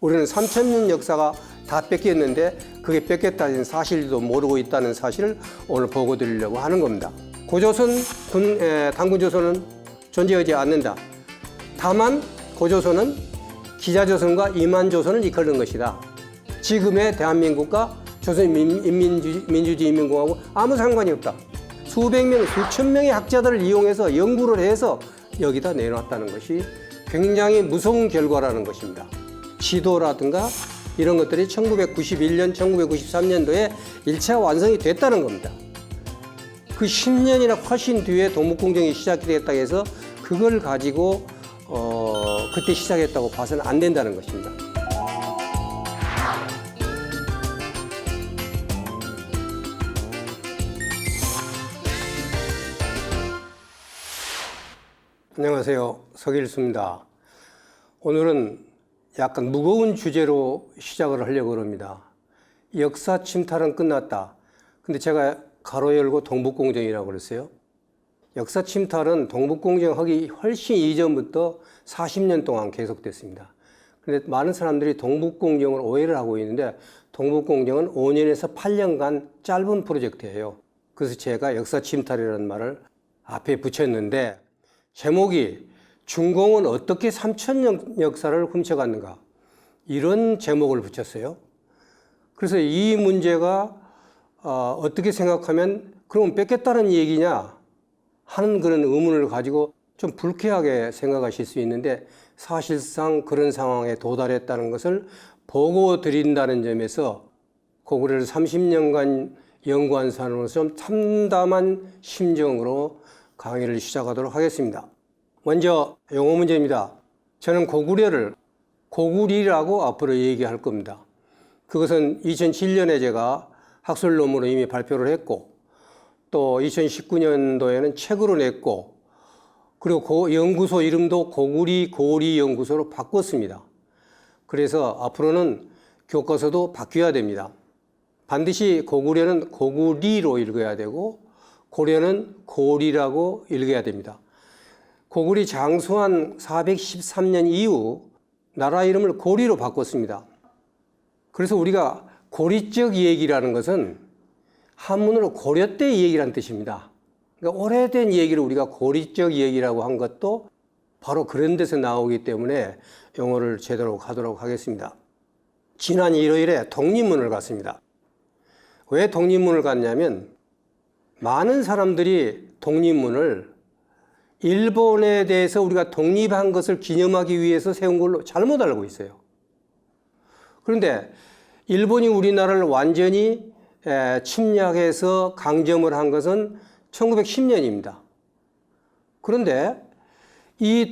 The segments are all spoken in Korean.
우리는 3,000년 역사가 다 뺏겼는데 그게 뺏겼다는 사실도 모르고 있다는 사실을 오늘 보고 드리려고 하는 겁니다. 고조선 당군조선은 존재하지 않는다. 다만 고조선은 기자조선과 임한조선을 이끄는 것이다. 지금의 대한민국과 조선민주주의인민공화국 아무 상관이 없다. 수백 명, 수천 명의 학자들을 이용해서 연구를 해서 여기다 내놨다는 것이 굉장히 무서운 결과라는 것입니다. 지도라든가 이런 것들이 1991년, 1993년도에 1차 완성이 됐다는 겁니다. 그 10년이나 훨씬 뒤에 동북공정이 시작이 됐다고 해서 그걸 가지고 그때 시작했다고 봐서는 안 된다는 것입니다. 안녕하세요. 서길수입니다. 오늘은 약간 무거운 주제로 시작을 하려고 합니다. 역사 침탈은 끝났다. 근데 제가 가로 열고 동북공정이라고 그랬어요. 역사 침탈은 동북공정 하기 훨씬 이전부터 40년 동안 계속됐습니다. 그런데 많은 사람들이 동북공정을 오해를 하고 있는데 동북공정은 5년에서 8년간 짧은 프로젝트예요. 그래서 제가 역사 침탈이라는 말을 앞에 붙였는데 제목이 중공은 어떻게 3,000년 역사를 훔쳐갔는가 이런 제목을 붙였어요. 그래서 이 문제가 어떻게 생각하면 그럼 뺏겼다는 얘기냐 하는 그런 의문을 가지고 좀 불쾌하게 생각하실 수 있는데 사실상 그런 상황에 도달했다는 것을 보고 드린다는 점에서 고구려를 30년간 연구한 사람으로서 좀 참담한 심정으로 강의를 시작하도록 하겠습니다. 먼저 영어 문제입니다. 저는 고구려를 고구리라고 앞으로 얘기할 겁니다. 그것은 2007년에 제가 학술 논문으로 이미 발표를 했고 또 2019년도에는 책으로 냈고 그리고 그 연구소 이름도 고구리 고리 연구소로 바꿨습니다. 그래서 앞으로는 교과서도 바뀌어야 됩니다. 반드시 고구려는 고구리로 읽어야 되고 고려는 고리라고 읽어야 됩니다. 고구리 장수한 413년 이후 나라 이름을 고리로 바꿨습니다. 그래서 우리가 고리적 얘기라는 것은 한문으로 고려 때 얘기라는 뜻입니다. 그러니까 오래된 얘기를 우리가 고리적 얘기라고 한 것도 바로 그런 데서 나오기 때문에 영어를 제대로 하도록 하겠습니다. 지난 일요일에 독립문을 갔습니다. 왜 독립문을 갔냐면 많은 사람들이 독립문을 일본에 대해서 우리가 독립한 것을 기념하기 위해서 세운 걸로 잘못 알고 있어요. 그런데 일본이 우리나라를 완전히 침략해서 강점을 한 것은 1910년입니다. 그런데 이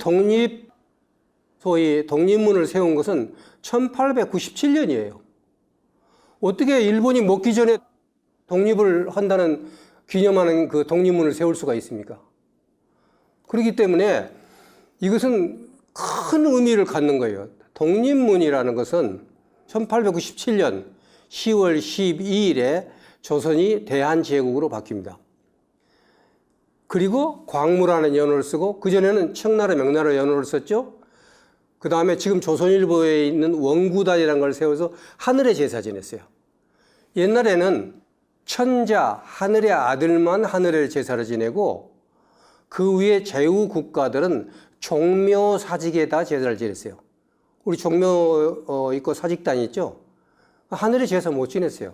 소위 독립문을 세운 것은 1897년이에요. 어떻게 일본이 먹기 전에 독립을 한다는 기념하는 그 독립문을 세울 수가 있습니까? 그렇기 때문에 이것은 큰 의미를 갖는 거예요. 독립문이라는 것은 1897년 10월 12일에 조선이 대한제국으로 바뀝니다. 그리고 광무라는 연호를 쓰고 그전에는 청나라, 명나라 연호를 썼죠. 그 다음에 지금 조선일보에 있는 원구단이라는 걸 세워서 하늘의 제사 지냈어요. 옛날에는 천자, 하늘의 아들만 하늘의 제사를 지내고 그 위에 제후 국가들은 종묘 사직에다 제사를 지냈어요. 우리 종묘 있고 사직단 있죠? 하늘의 제사 못 지냈어요.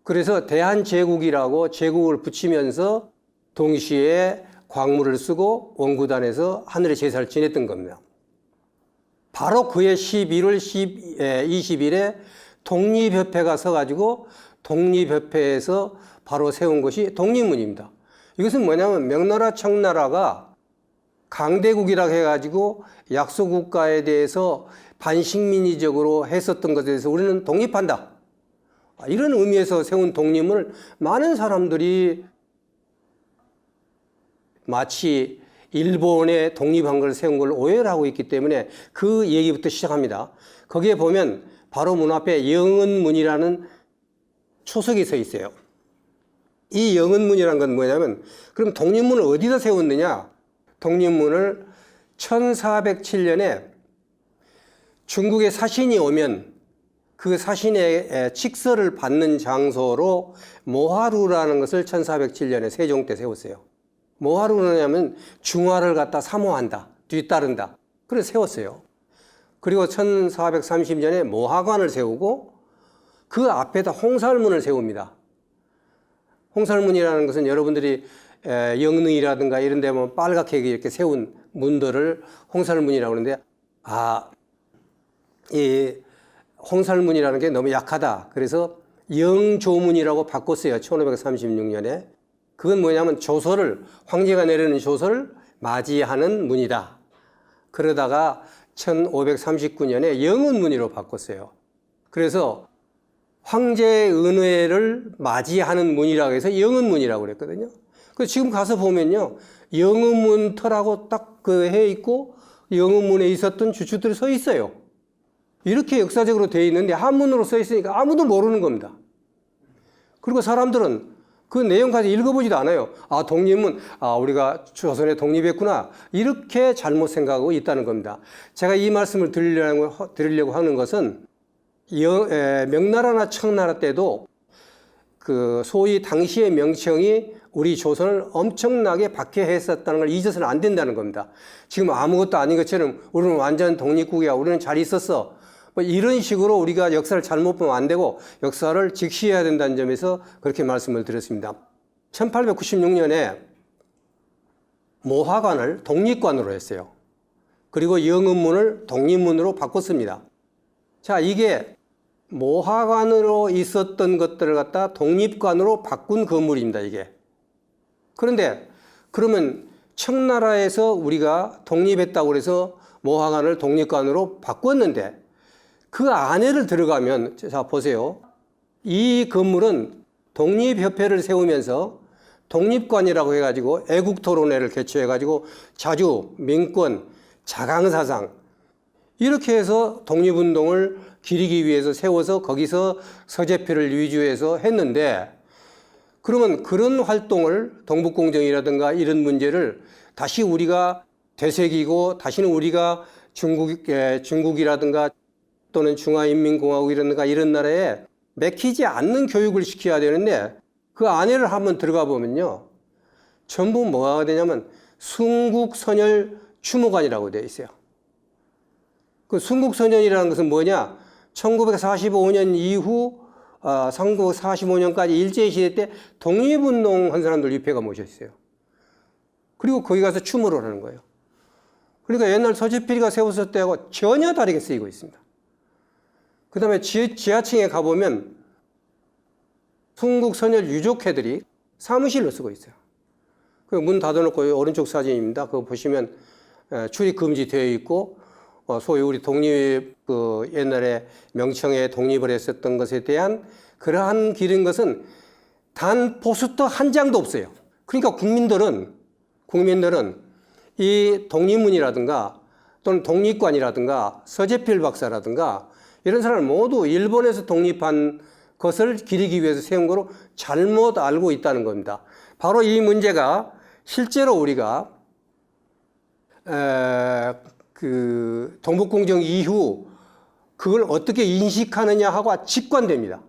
그래서 대한제국이라고 제국을 붙이면서 동시에 광무를 쓰고 원구단에서 하늘의 제사를 지냈던 겁니다. 바로 그해 11월 20일에 독립협회가 서가지고 독립협회에서 바로 세운 것이 독립문입니다. 이것은 뭐냐면 명나라, 청나라가 강대국이라고 해가지고 약소국가에 대해서 반식민지적으로 했었던 것에 대해서 우리는 독립한다. 이런 의미에서 세운 독립문을 많은 사람들이 마치 일본에 독립한 걸 세운 걸 오해를 하고 있기 때문에 그 얘기부터 시작합니다. 거기에 보면 바로 문 앞에 영은문이라는 초석이 서 있어요. 이 영은문이라는 건 뭐냐면 그럼 독립문을 어디다 세웠느냐? 독립문을 1407년에 중국의 사신이 오면 그 사신의 칙서를 받는 장소로 모하루라는 것을 1407년에 세종 때 세웠어요. 모하루는 뭐냐면 중화를 갖다 사모한다, 뒤따른다. 그래서 세웠어요. 그리고 1430년에 모하관을 세우고 그 앞에다 홍살문을 세웁니다. 홍살문이라는 것은 여러분들이 영릉이라든가 이런 데 보면 빨갛게 이렇게 세운 문들을 홍살문이라고 하는데, 이 홍살문이라는 게 너무 약하다. 그래서 영조문이라고 바꿨어요. 1536년에. 그건 뭐냐면 조서를, 황제가 내리는 조서를 맞이하는 문이다. 그러다가 1539년에 영은문이로 바꿨어요. 그래서 황제의 은혜를 맞이하는 문이라고 해서 영은문이라고 그랬거든요. 그래서 지금 가서 보면요, 영은문 터라고 딱 그 해 있고 영은문에 있었던 주축들이 서 있어요. 이렇게 역사적으로 되어 있는데 한문으로 써 있으니까 아무도 모르는 겁니다. 그리고 사람들은 그 내용까지 읽어보지도 않아요. 독립문, 우리가 조선에 독립했구나. 이렇게 잘못 생각하고 있다는 겁니다. 제가 이 말씀을 드리려고 하는 것은 명나라나 청나라 때도 그 소위 당시의 명칭이 우리 조선을 엄청나게 박해했었다는 걸 잊어서는 안 된다는 겁니다. 지금 아무것도 아닌 것처럼 우리는 완전 독립국이야, 우리는 잘 있었어, 뭐 이런 식으로 우리가 역사를 잘못 보면 안 되고 역사를 직시해야 된다는 점에서 그렇게 말씀을 드렸습니다. 1896년에 모하관을 독립관으로 했어요. 그리고 영은문을 독립문으로 바꿨습니다. 자, 이게 모하관으로 있었던 것들을 갖다 독립관으로 바꾼 건물입니다, 이게. 그런데 그러면 청나라에서 우리가 독립했다고 해서 모하관을 독립관으로 바꿨는데 그 안에를 들어가면, 자, 보세요. 이 건물은 독립협회를 세우면서 독립관이라고 해가지고 애국토론회를 개최해가지고 자주, 민권, 자강사상 이렇게 해서 독립운동을 기리기 위해서 세워서 거기서 서재필을 위주해서 했는데, 그러면 그런 활동을 동북공정이라든가 이런 문제를 다시 우리가 되새기고 다시는 우리가 중국이라든가 또는 중화인민공화국이라든가 이런 나라에 맥히지 않는 교육을 시켜야 되는데 그 안에를 한번 들어가 보면요, 전부 뭐가 되냐면 순국선열 추모관이라고 되어 있어요. 그 순국선열이라는 것은 뭐냐? 1945년 이후 1945년까지 일제시대 때 독립운동 한 사람들 유폐가 모셨어요. 그리고 거기 가서 추모를 하는 거예요. 그러니까 옛날 서재필이가 세웠을 때하고 전혀 다르게 쓰이고 있습니다. 그 다음에 지하층에 가보면 순국선열 유족회들이 사무실로 쓰고 있어요. 그 문 닫아놓고 오른쪽 사진입니다. 그거 보시면 출입 금지되어 있고, 소위 우리 독립, 옛날에 명청에 독립을 했었던 것에 대한 그러한 길인 것은 단 포스터 한 장도 없어요. 그러니까 국민들은 이 독립문이라든가 또는 독립관이라든가 서재필 박사라든가 이런 사람을 모두 일본에서 독립한 것을 기리기 위해서 세운 거로 잘못 알고 있다는 겁니다. 바로 이 문제가 실제로 우리가 동북공정 이후 그걸 어떻게 인식하느냐 하고 직관됩니다.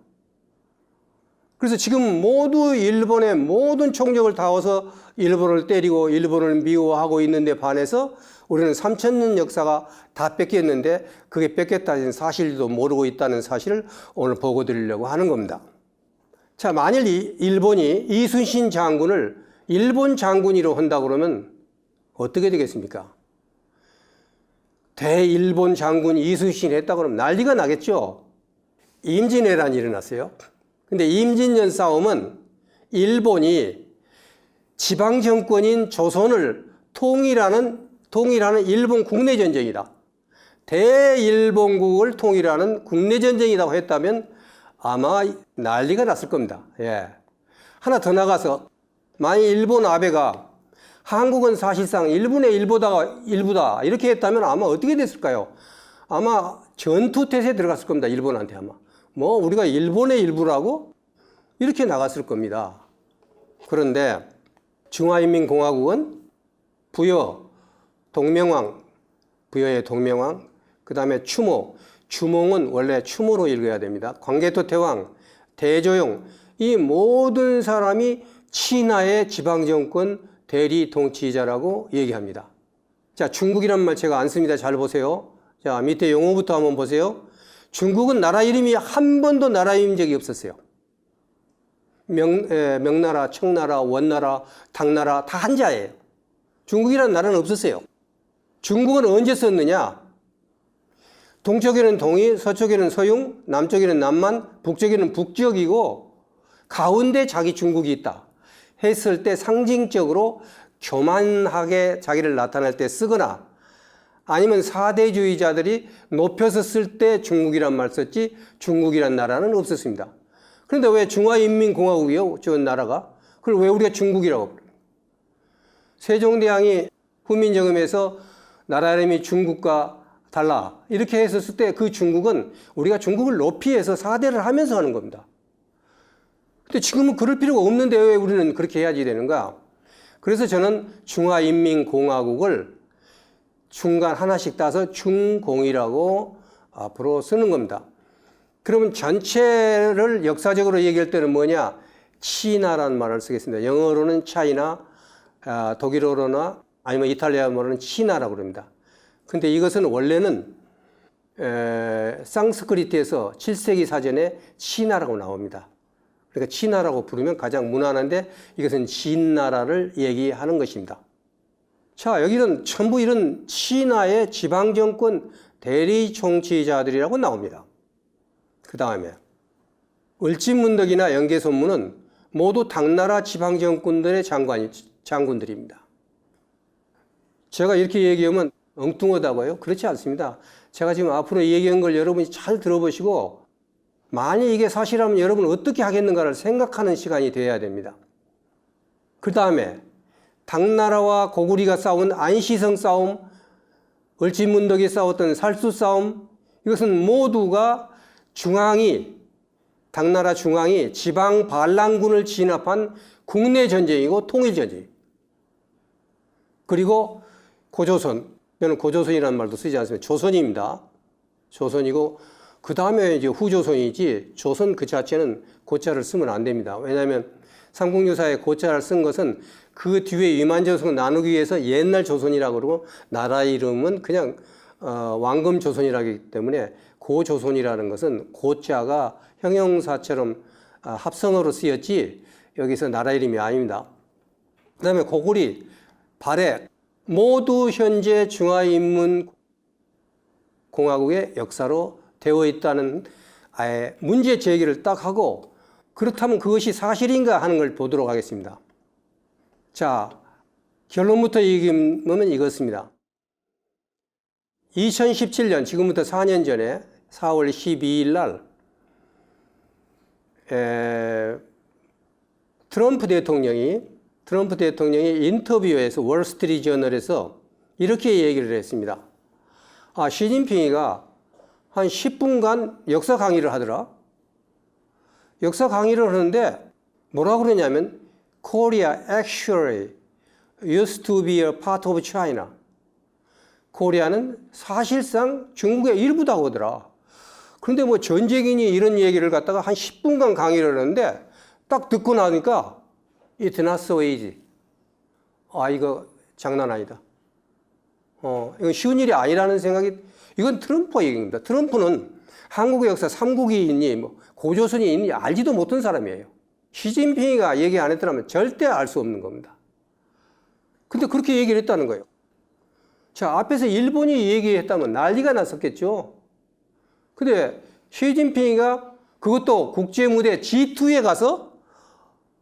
그래서 지금 모두 일본의 모든 총력을 다워서 일본을 때리고 일본을 미워하고 있는데 반해서 우리는 3000년 역사가 다 뺏겼는데 그게 뺏겼다는 사실도 모르고 있다는 사실을 오늘 보고 드리려고 하는 겁니다. 자, 만일 일본이 이순신 장군을 일본 장군으로 한다고 그러면 어떻게 되겠습니까? 대일본 장군 이순신이 했다고 그러면 난리가 나겠죠. 임진왜란이 일어났어요. 근데 임진년 싸움은 일본이 지방 정권인 조선을 통일하는 일본 국내 전쟁이다. 대일본국을 통일하는 국내 전쟁이라고 했다면 아마 난리가 났을 겁니다. 예. 하나 더 나가서 만약 일본 아베가 한국은 사실상 일본의 일부다 이렇게 했다면 아마 어떻게 됐을까요? 아마 전투태세에 들어갔을 겁니다. 일본한테 아마. 우리가 일본의 일부라고? 이렇게 나갔을 겁니다. 그런데 중화인민공화국은 부여의 동명왕, 그 다음에 추모, 주몽은 원래 추모로 읽어야 됩니다. 광개토 태왕, 대조용, 이 모든 사람이 친하의 지방정권 대리 통치자라고 얘기합니다. 자, 중국이란 말 제가 안 씁니다. 잘 보세요. 자, 밑에 용어부터 한번 보세요. 중국은 나라 이름이 한 번도 나라 이름 적이 없었어요. 명나라, 청나라, 원나라, 당나라 다 한자예요. 중국이라는 나라는 없었어요. 중국은 언제 썼느냐? 동쪽에는 동이, 서쪽에는 서융, 남쪽에는 남만, 북쪽에는 북쪽이고 가운데 자기 중국이 있다 했을 때 상징적으로 교만하게 자기를 나타낼 때 쓰거나 아니면 사대주의자들이 높여서 쓸 때 중국이란 말 썼지 중국이란 나라는 없었습니다. 그런데 왜 중화인민공화국이요? 저 나라가? 그걸 왜 우리가 중국이라고 그래요? 세종대왕이 후민정음에서 나라 이름이 중국과 달라 이렇게 했었을 때 그 중국은 우리가 중국을 높이 해서 사대를 하면서 하는 겁니다. 근데 지금은 그럴 필요가 없는데 왜 우리는 그렇게 해야지 되는가? 그래서 저는 중화인민공화국을 중간 하나씩 따서 중공이라고 앞으로 쓰는 겁니다. 그러면 전체를 역사적으로 얘기할 때는 뭐냐? 치나라는 말을 쓰겠습니다. 영어로는 차이나, 독일어로나 아니면 이탈리아어로는 치나라고 그럽니다. 근데 이것은 원래는 상스크리트에서 7세기 사전에 치나라고 나옵니다. 그러니까 치나라고 부르면 가장 무난한데 이것은 진나라를 얘기하는 것입니다. 자, 여기는 전부 이런 치나의 지방정권 대리 총치자들이라고 나옵니다. 그 다음에 을지문덕이나 연개선문은 모두 당나라 지방정권들의 장군들입니다. 제가 이렇게 얘기하면 엉뚱하다고요? 그렇지 않습니다. 제가 지금 앞으로 얘기한 걸 여러분이 잘 들어보시고 만약 이게 사실이라면 여러분은 어떻게 하겠는가를 생각하는 시간이 되어야 됩니다. 그 다음에 당나라와 고구리가 싸운 안시성 싸움, 을지문덕이 싸웠던 살수 싸움, 이것은 모두가 당나라 중앙이 지방 반란군을 진압한 국내 전쟁이고 통일 전쟁. 그리고 고조선, 저는 고조선이라는 말도 쓰지 않습니다. 조선입니다. 조선이고 그 다음에 이제 후조선이지 조선 그 자체는 고자를 쓰면 안 됩니다. 왜냐하면 삼국유사에 고자를 쓴 것은 그 뒤에 위만조선 나누기 위해서 옛날 조선이라고 그러고 나라 이름은 그냥 왕금 조선이라기 하 때문에 고조선이라는 것은 고자가 형용사처럼 합성어로 쓰였지 여기서 나라 이름이 아닙니다. 그 다음에 고구리, 발해 모두 현재 중화인민공화국의 역사로 되어 있다는 아예 문제 제기를 딱 하고 그렇다면 그것이 사실인가 하는 걸 보도록 하겠습니다. 자, 결론부터 얘기하면 이것입니다. 2017년, 지금부터 4년 전에 4월 12일 날 트럼프 대통령이 인터뷰에서 월스트리트저널에서 이렇게 얘기를 했습니다. 시진핑이가 한 10분간 역사 강의를 하더라. 역사 강의를 하는데 뭐라고 그러냐면 Korea actually used to be a part of China. 코리아는 사실상 중국의 일부다고 하더라. 그런데 뭐 전쟁이니 이런 얘기를 갖다가 한 10분간 강의를 하는데 딱 듣고 나니까 It's not so easy. 이거 장난 아니다. 이건 쉬운 일이 아니라는 생각이, 이건 트럼프 얘기입니다. 트럼프는 한국의 역사 삼국이 있니, 뭐 고조선이 있니 알지도 못한 사람이에요. 시진핑이가 얘기 안 했더라면 절대 알 수 없는 겁니다. 근데 그렇게 얘기를 했다는 거예요. 자, 앞에서 일본이 얘기했다면 난리가 났었겠죠. 근데 시진핑이가 그것도 국제무대 G2에 가서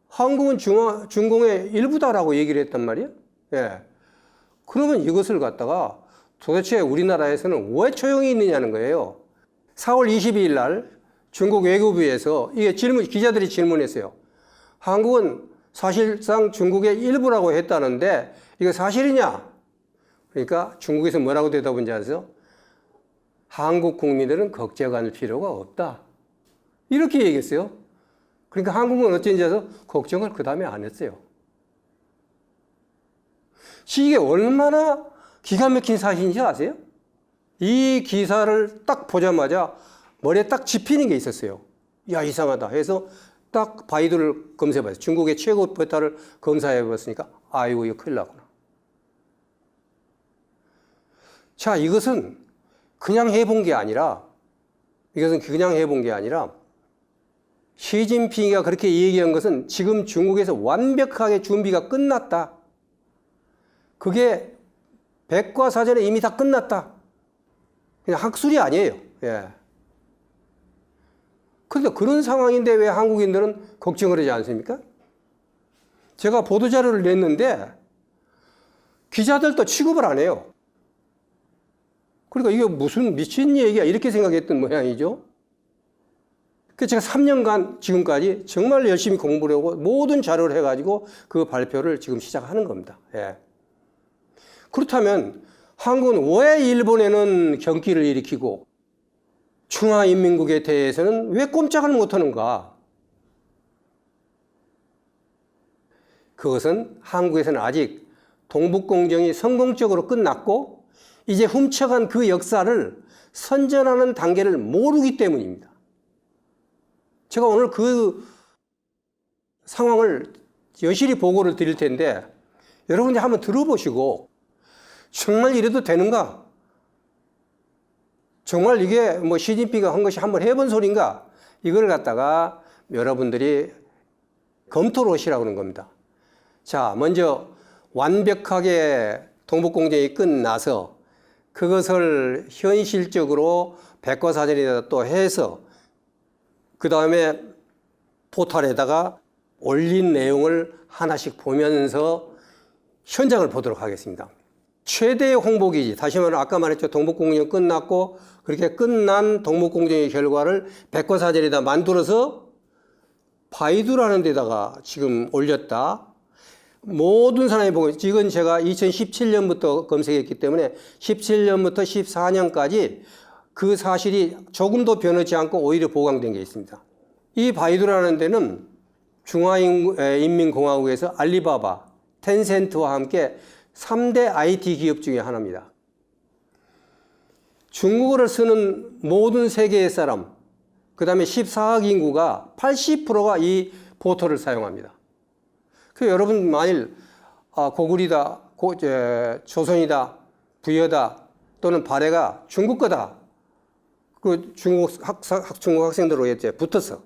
한국은 중공의 일부다라고 얘기를 했단 말이에요. 예. 그러면 이것을 갖다가 도대체 우리나라에서는 왜 조용히 있느냐는 거예요. 4월 22일 날 중국 외교부에서 이게 기자들이 질문했어요. 한국은 사실상 중국의 일부라고 했다는데 이거 사실이냐? 그러니까 중국에서 뭐라고 대답한지 아세요? 한국 국민들은 걱정할 필요가 없다. 이렇게 얘기했어요. 그러니까 한국은 어쩐지 해서 걱정을 그 다음에 안 했어요. 이게 얼마나 기가 막힌 사실인지 아세요? 이 기사를 딱 보자마자 머리에 딱 집히는 게 있었어요. 야, 이상하다 해서 딱 바이두를 검색해봤어요. 중국의 최고 포털을 검사해봤으니까 아이고, 이거 큰일 나구나. 자, 이것은 그냥 해본 게 아니라 시진핑이가 그렇게 얘기한 것은 지금 중국에서 완벽하게 준비가 끝났다. 그게 백과사전에 이미 다 끝났다. 그냥 학술이 아니에요. 예. 그런데 그런 상황인데 왜 한국인들은 걱정을 하지 않습니까? 제가 보도자료를 냈는데 기자들도 취급을 안 해요. 그러니까 이게 무슨 미친 얘기야 이렇게 생각했던 모양이죠. 그래서 제가 3년간 지금까지 정말 열심히 공부를 하고 모든 자료를 해가지고 그 발표를 지금 시작하는 겁니다. 예. 그렇다면 한국은 왜 일본에는 경기를 일으키고 중화인민국에 대해서는 왜 꼼짝을 못하는가? 그것은 한국에서는 아직 동북공정이 성공적으로 끝났고 이제 훔쳐간 그 역사를 선전하는 단계를 모르기 때문입니다. 제가 오늘 그 상황을 여실히 보고를 드릴 텐데 여러분이 한번 들어보시고 정말 이래도 되는가? 정말 이게 뭐 시진핑이가 한 것이 한번 해본 소리인가? 이걸 갖다가 여러분들이 검토를 하시라고 하는 겁니다. 자, 먼저 완벽하게 동북공정이 끝나서 그것을 현실적으로 백과사전에다 또 해서 그 다음에 포털에다가 올린 내용을 하나씩 보면서 현장을 보도록 하겠습니다. 최대의 홍보기지, 다시 말하면 아까 말했죠. 동북공정 끝났고 그렇게 끝난 동북공정의 결과를 백과사전에다 만들어서 바이두라는 데다가 지금 올렸다. 모든 사람이 보고, 이건 제가 2017년부터 검색했기 때문에 17년부터 14년까지 그 사실이 조금도 변하지 않고 오히려 보강된 게 있습니다. 이 바이두라는 데는 중화인민공화국에서 알리바바, 텐센트와 함께 3대 IT 기업 중에 하나입니다. 중국어를 쓰는 모든 세계의 사람, 그 다음에 14억 인구가 80%가 이 포털을 사용합니다. 그 여러분 만일 고구리다, 조선이다, 부여다 또는 발해가 중국 거다. 그 중국 학생들로 이제 붙었어.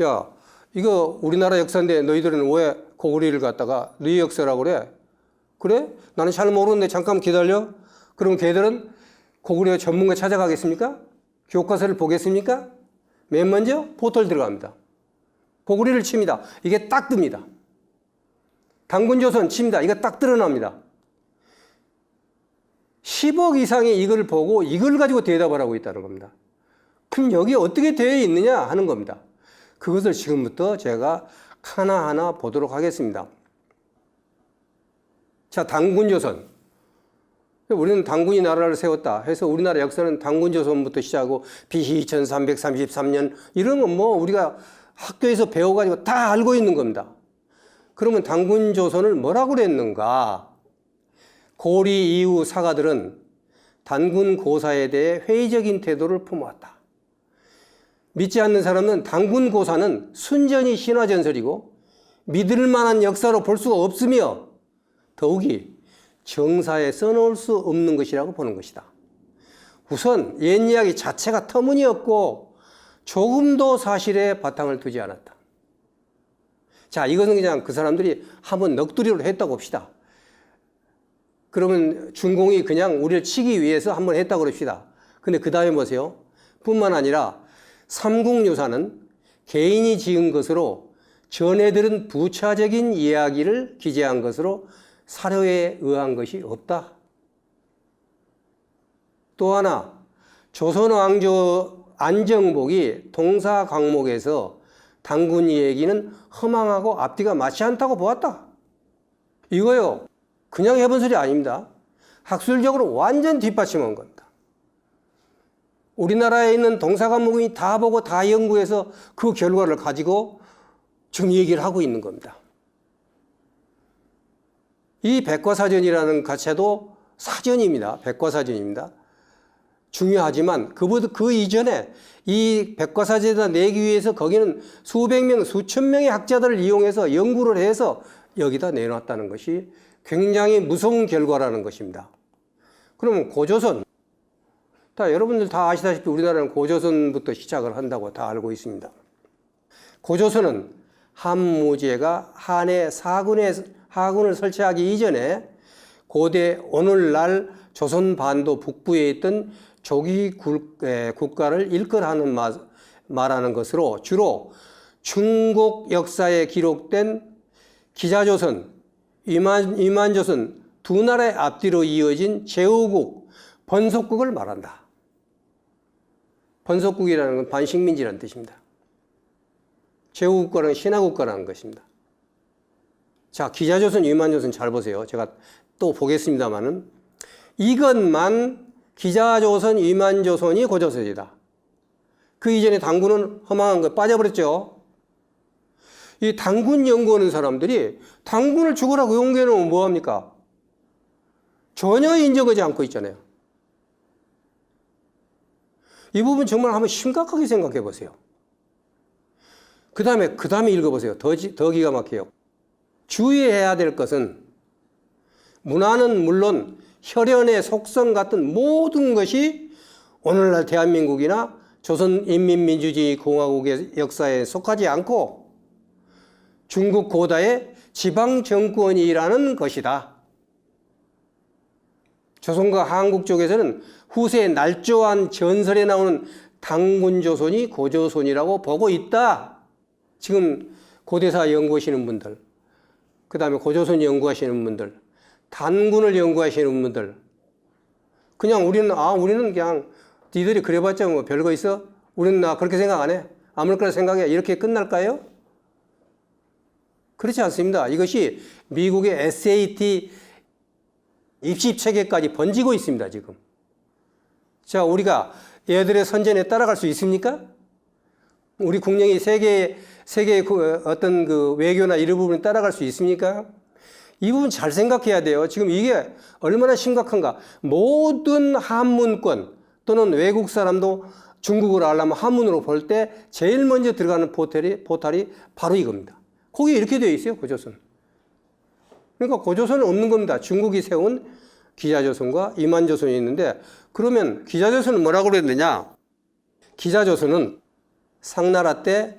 야, 이거 우리나라 역사인데 너희들은 왜 고구리를 갖다가 너희 역사라고 그래? 그래? 나는 잘 모르는데 잠깐 기다려. 그럼 걔들은 고구려 전문가 찾아가겠습니까? 교과서를 보겠습니까? 맨 먼저 포털 들어갑니다. 고구리를 칩니다. 이게 딱 뜹니다. 당군조선 칩니다. 이거 딱 드러납니다. 10억 이상이 이걸 보고 이걸 가지고 대답을 하고 있다는 겁니다. 그럼 여기 어떻게 되어 있느냐 하는 겁니다. 그것을 지금부터 제가 하나하나 보도록 하겠습니다. 자, 당군조선. 우리는 당군이 나라를 세웠다 해서 우리나라 역사는 당군조선부터 시작하고 BC 2333년 이런 건 뭐 우리가 학교에서 배워가지고 다 알고 있는 겁니다. 그러면 당군조선을 뭐라고 그랬는가? 고리 이후 사가들은 단군 고사에 대해 회의적인 태도를 품어왔다. 믿지 않는 사람은 단군 고사는 순전히 신화전설이고 믿을 만한 역사로 볼 수가 없으며 더욱이 정사에 써놓을 수 없는 것이라고 보는 것이다. 우선 옛 이야기 자체가 터무니없고 조금도 사실에 바탕을 두지 않았다. 자, 이것은 그냥 그 사람들이 한번 넋두리로 했다고 봅시다. 그러면 중공이 그냥 우리를 치기 위해서 한번 했다고 그럽시다. 근데 그 다음에 보세요. 뿐만 아니라 삼국유사는 개인이 지은 것으로 전해 들은 부차적인 이야기를 기재한 것으로 사료에 의한 것이 없다. 또 하나, 조선 왕조 안정복이 동사 강목에서 당군 얘기는 허망하고 앞뒤가 맞지 않다고 보았다. 이거요, 그냥 해본 소리 아닙니다. 학술적으로 완전 뒷받침한 겁니다. 우리나라에 있는 동사 강목이 다 보고 다 연구해서 그 결과를 가지고 지금 얘기를 하고 있는 겁니다. 이 백과사전이라는 가체도 사전입니다. 백과사전입니다. 중요하지만 그 이전에 이 백과사전에다 내기 위해서 거기는 수백 명, 수천 명의 학자들을 이용해서 연구를 해서 여기다 내놨다는 것이 굉장히 무서운 결과라는 것입니다. 그러면 고조선, 여러분들 다 아시다시피 우리나라는 고조선부터 시작을 한다고 다 알고 있습니다. 고조선은 한무제가 한해 하군을 설치하기 이전에 고대 오늘날 조선 반도 북부에 있던 조기 국가를 일컬하는 말하는 것으로 주로 중국 역사에 기록된 기자조선, 위만조선 두 나라의 앞뒤로 이어진 제후국, 번속국을 말한다. 번속국이라는 건 반식민지라는 뜻입니다. 제후국가는 신하국가라는 것입니다. 자, 기자조선, 위만조선 잘 보세요. 제가 또 보겠습니다만은 이것만 기자조선, 위만조선이 고조선이다. 그 이전에 당군은 허망한 거 빠져버렸죠. 이 당군 연구하는 사람들이 당군을 죽으라고 연구해놓으면 뭐합니까? 전혀 인정하지 않고 있잖아요. 이 부분 정말 한번 심각하게 생각해 보세요. 그 다음에 읽어보세요. 더 기가 막혀요. 주의해야 될 것은 문화는 물론 혈연의 속성 같은 모든 것이 오늘날 대한민국이나 조선인민민주주의공화국의 역사에 속하지 않고 중국 고다의 지방정권이라는 것이다. 조선과 한국 쪽에서는 후세에 날조한 전설에 나오는 당군조선이 고조선이라고 보고 있다. 지금 고대사 연구하시는 분들, 그 다음에 고조선 연구하시는 분들, 단군을 연구하시는 분들, 그냥 우리는 그냥 니들이 그래봤자 뭐 별거 있어? 우리는 그렇게 생각 안 해? 아무렇게나 생각해? 이렇게 끝날까요? 그렇지 않습니다. 이것이 미국의 SAT 입시 체계까지 번지고 있습니다, 지금. 자, 우리가 얘들의 선전에 따라갈 수 있습니까? 우리 국력이 세계의 어떤 그 외교나 이런 부분에 따라갈 수 있습니까? 이 부분 잘 생각해야 돼요. 지금 이게 얼마나 심각한가. 모든 한문권 또는 외국 사람도 중국어를 알려면 한문으로 볼 때 제일 먼저 들어가는 포탈이 바로 이겁니다. 거기에 이렇게 되어 있어요, 고조선. 그러니까 고조선은 없는 겁니다. 중국이 세운 기자조선과 위만조선이 있는데, 그러면 기자조선은 뭐라고 그랬느냐? 기자조선은 상나라 때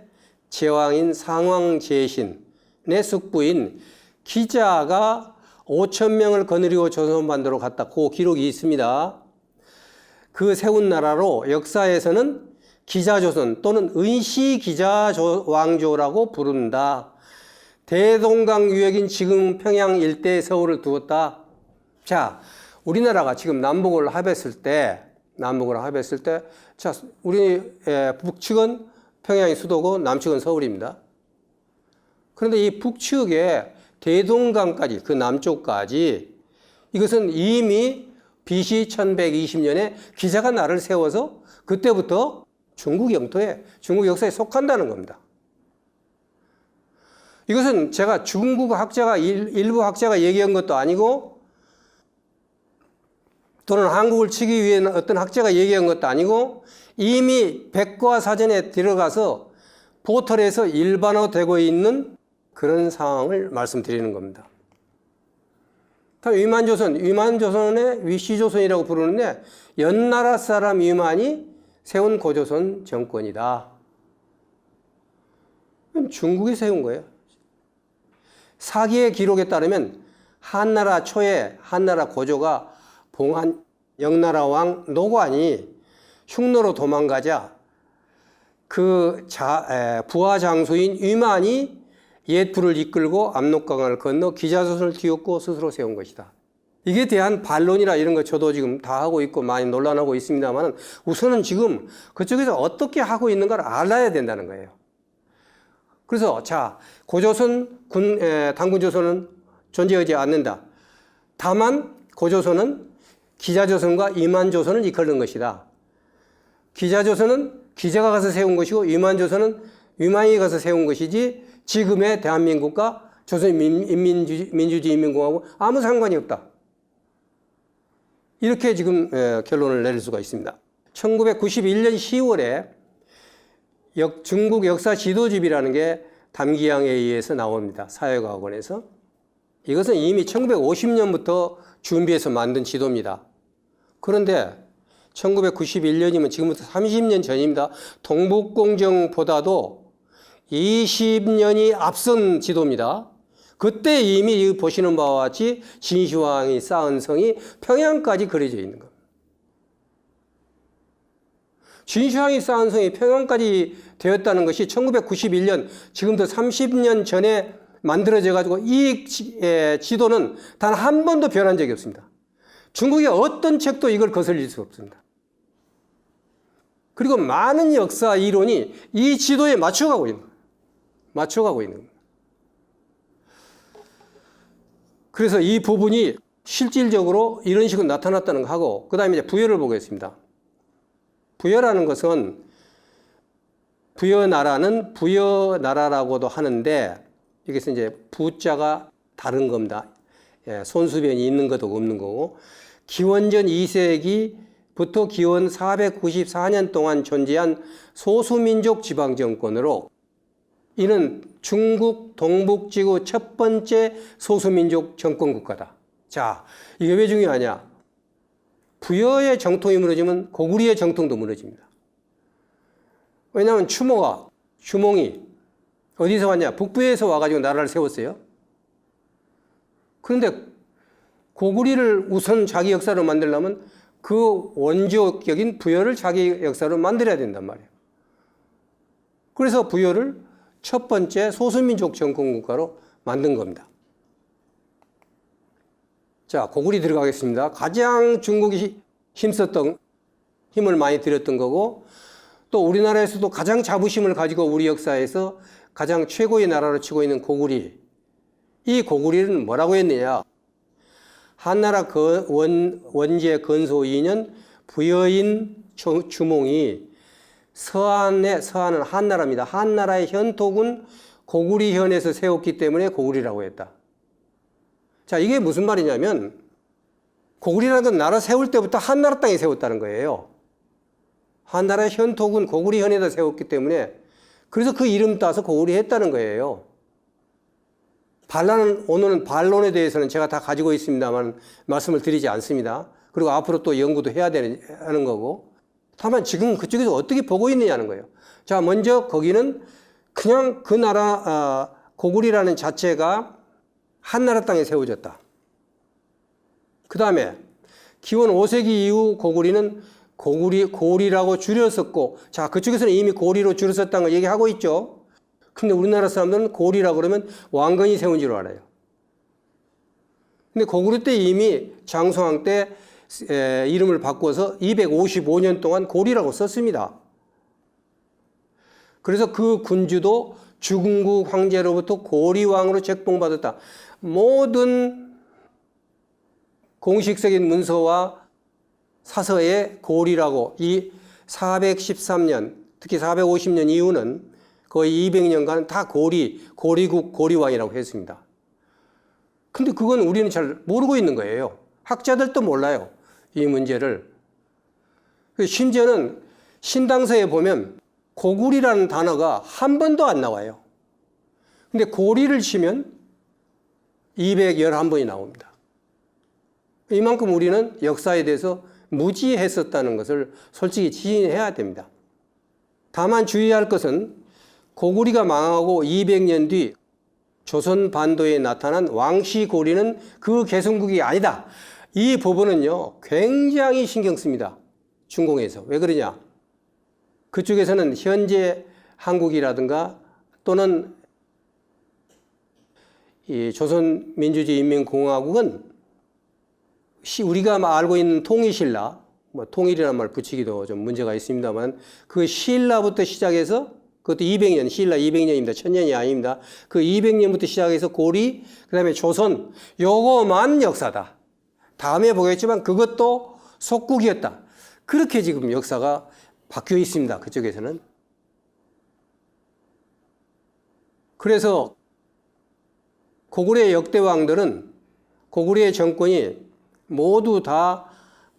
제왕인 상왕제신의 숙부인 기자가 5,000명을 거느리고 조선반도로 갔다. 그 기록이 있습니다. 그 세운 나라로 역사에서는 기자조선 또는 은시기자왕조라고 부른다. 대동강 유역인 지금 평양 일대의 서울을 두었다. 자, 우리나라가 지금 남북을 합했을 때, 자, 우리 북측은 평양이 수도고 남측은 서울입니다. 그런데 이 북측에 대동강까지, 그 남쪽까지, 이것은 이미 BC 1120년에 기자가 나를 세워서 그때부터 중국 영토에, 중국 역사에 속한다는 겁니다. 이것은 제가 중국 학자가, 일부 학자가 얘기한 것도 아니고, 또는 한국을 치기 위해 어떤 학자가 얘기한 것도 아니고, 이미 백과사전에 들어가서 포털에서 일반화되고 있는 그런 상황을 말씀드리는 겁니다. 위만조선의 위시조선이라고 부르는데, 연나라 사람 위만이 세운 고조선 정권이다. 중국이 세운 거예요. 사기의 기록에 따르면 한나라 초에 한나라 고조가 봉한 영나라 왕 노관이 흉노로 도망가자 그 부하 장수인 위만이 옛부를 이끌고 압록강을 건너 기자조선을 뒤엎고 스스로 세운 것이다. 이게 대한 반론이라 이런 거 저도 지금 다 하고 있고 많이 논란하고 있습니다만, 우선은 지금 그쪽에서 어떻게 하고 있는가를 알아야 된다는 거예요. 그래서 자, 고조선 당군조선은 존재하지 않는다. 다만 고조선은 기자조선과 위만조선을 이끌는 것이다. 기자조선은 기자가 가서 세운 것이고, 위만조선은 위만이 가서 세운 것이지 지금의 대한민국과 조선민주주의인민공화국 아무 상관이 없다. 이렇게 지금 결론을 내릴 수가 있습니다. 1991년 10월에 중국 역사 지도집이라는 게 담기양에 의해서 나옵니다. 사회과학원에서. 이것은 이미 1950년부터 준비해서 만든 지도입니다. 그런데 1991년이면 지금부터 30년 전입니다. 동북공정보다도 20년이 앞선 지도입니다. 그때 이미 보시는 바와 같이 진시황이 쌓은 성이 평양까지 그려져 있는 겁니다. 진시황이 쌓은 성이 평양까지 되었다는 것이 1991년, 지금부터 30년 전에 만들어져 가지고 이 지도는 단 한 번도 변한 적이 없습니다. 중국의 어떤 책도 이걸 거슬릴 수 없습니다. 그리고 많은 역사 이론이 이 지도에 맞춰가고 있는 거예요. 맞춰가고 있는 겁니다. 그래서 이 부분이 실질적으로 이런 식으로 나타났다는 거 하고, 그 다음에 이제 부여를 보겠습니다. 부여라는 것은, 부여나라는 부여나라라고도 하는데, 여기서 이제 부자가 다른 겁니다. 예, 손수변이 있는 것도 없는 거고, 기원전 2세기부터 기원 494년 동안 존재한 소수민족 지방정권으로, 이는 중국 동북지구 첫 번째 소수민족 정권국가다. 자, 이게 왜 중요하냐? 부여의 정통이 무너지면 고구려의 정통도 무너집니다. 왜냐하면 주몽이 어디서 왔냐? 북부에서 와가지고 나라를 세웠어요. 그런데 고구려를 우선 자기 역사로 만들려면 그 원조격인 부여를 자기 역사로 만들어야 된단 말이에요. 그래서 부여를 첫 번째 소수민족 정권국가로 만든 겁니다. 자, 고구려 들어가겠습니다. 가장 중국이 힘을 많이 들였던 거고, 또 우리나라에서도 가장 자부심을 가지고 우리 역사에서 가장 최고의 나라로 치고 있는 고구려. 이 고구려는 뭐라고 했느냐? 한나라 원제 건소 2년 부여인 주몽이 서한은 한나라입니다. 한나라의 현토군 고구리현에서 세웠기 때문에 고구리라고 했다. 자, 이게 무슨 말이냐면, 고구리라는 건 나라 세울 때부터 한나라 땅에 세웠다는 거예요. 한나라의 현토군 고구리현에다 세웠기 때문에, 그래서 그 이름 따서 고구리 했다는 거예요. 오늘은 반론에 대해서는 제가 다 가지고 있습니다만 말씀을 드리지 않습니다. 그리고 앞으로 또 연구도 해야 하는 거고, 다만 지금 그쪽에서 어떻게 보고 있느냐는 거예요. 자, 먼저 거기는 그냥 그 나라 고구리라는 자체가 한나라 땅에 세워졌다. 그 다음에 기원 5세기 이후 고구리는 고리라고 줄였었고, 자, 그쪽에서는 이미 고리로 줄였었다는 걸 얘기하고 있죠. 근데 우리나라 사람들은 고리라고 그러면 왕건이 세운 줄 알아요. 근데 고구려 때 이미 장수왕 때 이름을 바꿔서 255년 동안 고리라고 썼습니다. 그래서 그 군주도 중국 황제로부터 고리왕으로 책봉받았다. 모든 공식적인 문서와 사서에 고리라고, 이 413년, 특히 450년 이후는 거의 200년간 다 고리국, 고리왕이라고 했습니다. 근데 그건 우리는 잘 모르고 있는 거예요. 학자들도 몰라요, 이 문제를. 심지어는 신당서에 보면 고구리라는 단어가 한 번도 안 나와요. 근데 고리를 치면 211번이 나옵니다. 이만큼 우리는 역사에 대해서 무지했었다는 것을 솔직히 지인해야 됩니다. 다만 주의할 것은 고구리가 망하고 200년 뒤 조선 반도에 나타난 왕씨 고리는 그 개성국이 아니다. 이 부분은요, 굉장히 신경 씁니다. 중공에서. 왜 그러냐? 그쪽에서는 현재 한국이라든가 또는 이 조선민주주의인민공화국은 우리가 알고 있는 통일신라, 통일이라는 말 붙이기도 좀 문제가 있습니다만, 그 신라부터 시작해서, 그것도 200년, 신라 200년입니다. 1000년이 아닙니다. 그 200년부터 시작해서 고리, 그 다음에 조선, 요거만 역사다. 다음에 보겠지만 그것도 속국이었다. 그렇게 지금 역사가 바뀌어 있습니다. 그쪽에서는. 그래서 고구려의 역대 왕들은, 고구려의 정권이 모두 다